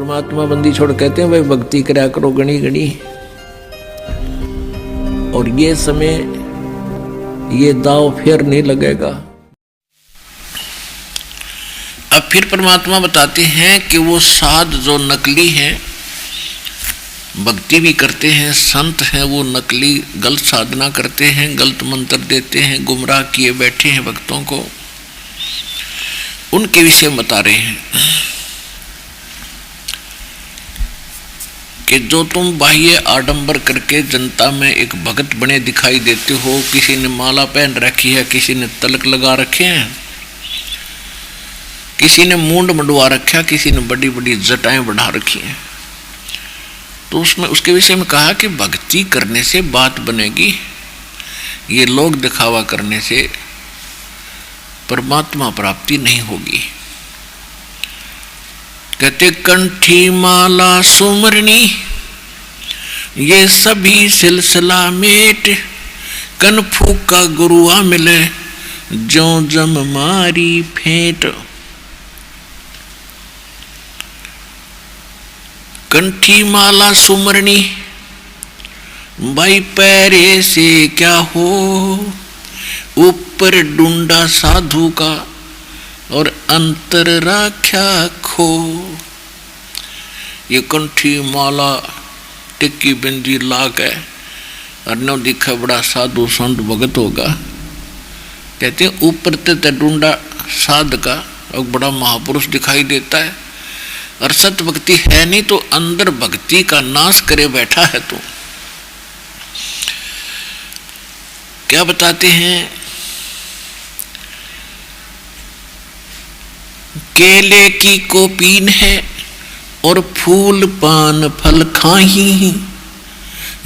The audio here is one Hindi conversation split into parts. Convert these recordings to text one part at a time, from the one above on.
परमात्मा बंदी छोड़ कहते हैं भाई भक्ति करा करो गणी गणी। और ये समय ये दाव फिर नहीं लगेगा। अब फिर परमात्मा बताते हैं कि वो साध जो नकली हैं, भक्ति भी करते हैं, संत हैं, वो नकली गलत साधना करते हैं, गलत मंत्र देते हैं, गुमराह किए बैठे हैं भक्तों को, उनके विषय में बता रहे हैं कि जो तुम बाह्य आडंबर करके जनता में एक भगत बने दिखाई देते हो, किसी ने माला पहन रखी है, किसी ने तलक लगा रखे हैं, किसी ने मूंड मंडवा रखा, किसी ने बड़ी बड़ी जटाएं बढ़ा रखी हैं, तो उसमें उसके विषय में कहा कि भक्ति करने से बात बनेगी, ये लोग दिखावा करने से परमात्मा प्राप्ति नहीं होगी। कहते कंठी माला सुमरनी ये सभी सिलसिला मेट, कन फूका गुरुआ मिले जो जम मारी फेंट। कंठी माला सुमरनी भाई पैरे से क्या हो, ऊपर डूंडा साधु का और अंतर राख्या खो। ये कंठी माला टिक्की बिंदी लाग है और न दिखा बड़ा साधु संत भगत होगा। कहते हैं ऊपर ते डूंडा साध का और बड़ा महापुरुष दिखाई देता है, और सत भक्ति है नहीं तो अंदर भक्ति का नाश करे बैठा है। तो क्या बताते हैं, केले की कोपीन है और फूल पान फल खाही,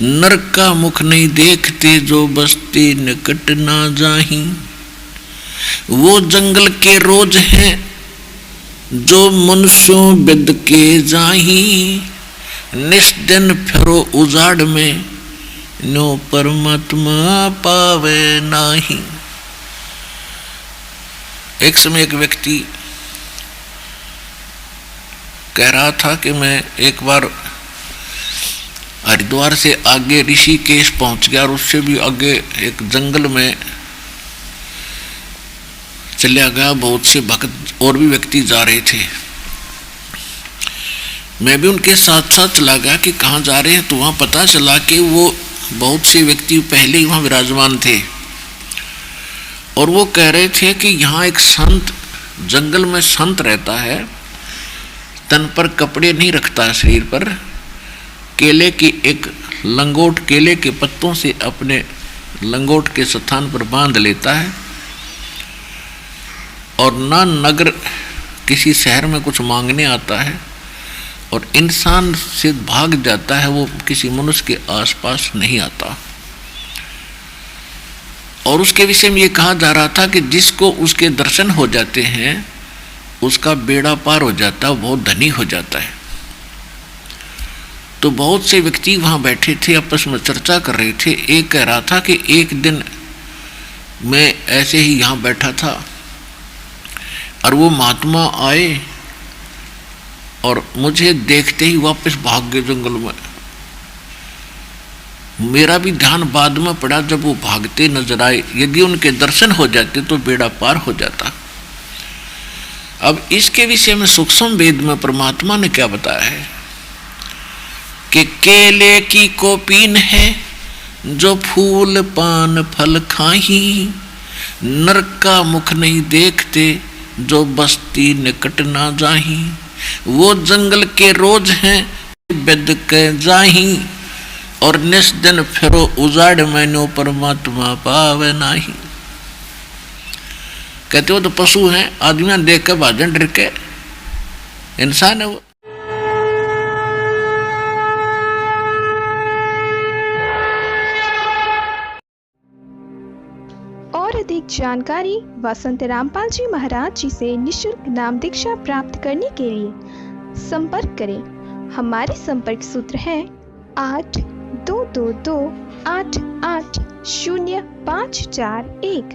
नर का मुख नहीं देखते जो बस्ती निकट ना जाही। वो जंगल के रोज हैं जो मनुष्यों बिद के जाही, निस्दिन फिरो उजाड़ में नो परमात्मा पावे नाही। एक समय एक व्यक्ति कह रहा था कि मैं एक बार हरिद्वार से आगे ऋषिकेश पहुंच गया और उससे भी आगे एक जंगल में चला गया। बहुत से भक्त और भी व्यक्ति जा रहे थे, मैं भी उनके साथ साथ चला गया कि कहाँ जा रहे हैं। तो वहाँ पता चला कि वो बहुत से व्यक्ति पहले ही वहाँ विराजमान थे और वो कह रहे थे कि यहाँ एक संत, जंगल में संत रहता है, तन पर कपड़े नहीं रखता है, शरीर पर केले की एक लंगोट केले के पत्तों से अपने लंगोट के स्थान पर बांध लेता है और ना नगर किसी शहर में कुछ मांगने आता है और इंसान से भाग जाता है, वो किसी मनुष्य के आसपास नहीं आता। और उसके विषय में ये कहा जा रहा था कि जिसको उसके दर्शन हो जाते हैं उसका बेड़ा पार हो जाता है, बहुत धनी हो जाता है। तो बहुत से व्यक्ति वहाँ बैठे थे, आपस में चर्चा कर रहे थे। एक कह रहा था कि एक दिन मैं ऐसे ही यहाँ बैठा था और वो महात्मा आए और मुझे देखते ही वापस भाग गए जंगल में। मेरा भी ध्यान बाद में पड़ा जब वो भागते नजर आए, यदि उनके दर्शन हो जाते तो बेड़ा पार हो जाता। अब इसके विषय में सूक्ष्म वेद में परमात्मा ने क्या बताया है कि केले की कोपीन है जो फूल पान फल खाही, नर का मुख नहीं देखते जो बस्ती निकट ना जाही। वो जंगल के रोज हैं बिद के जाही, और निस्दिन फिरो उजाड़ मैनो परमात्मा पावे नाही। कहते हो तो पशु हैं, आदमी देख कर भाजन डर के, इंसान है वो। और अधिक जानकारी वसंत रामपाल जी महाराज जी से निशुल्क नाम दीक्षा प्राप्त करने के लिए संपर्क करें। हमारे संपर्क सूत्र है 8222880541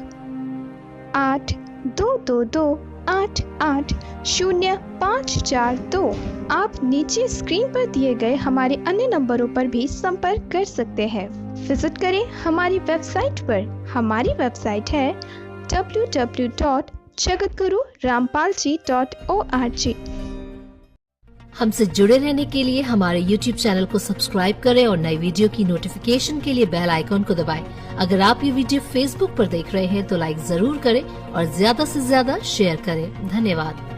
8222 98805442। आप नीचे स्क्रीन पर दिए गए हमारे अन्य नंबरों पर भी संपर्क कर सकते हैं। विजिट करें हमारी वेबसाइट पर। हमारी वेबसाइट है www.jagatgururampalji.org। हमसे जुड़े रहने के लिए हमारे YouTube चैनल को सब्सक्राइब करें और नई वीडियो की नोटिफिकेशन के लिए बेल आइकॉन को दबाएं। अगर आप ये वीडियो Facebook पर देख रहे हैं तो लाइक जरूर करें और ज्यादा से ज्यादा शेयर करें। धन्यवाद।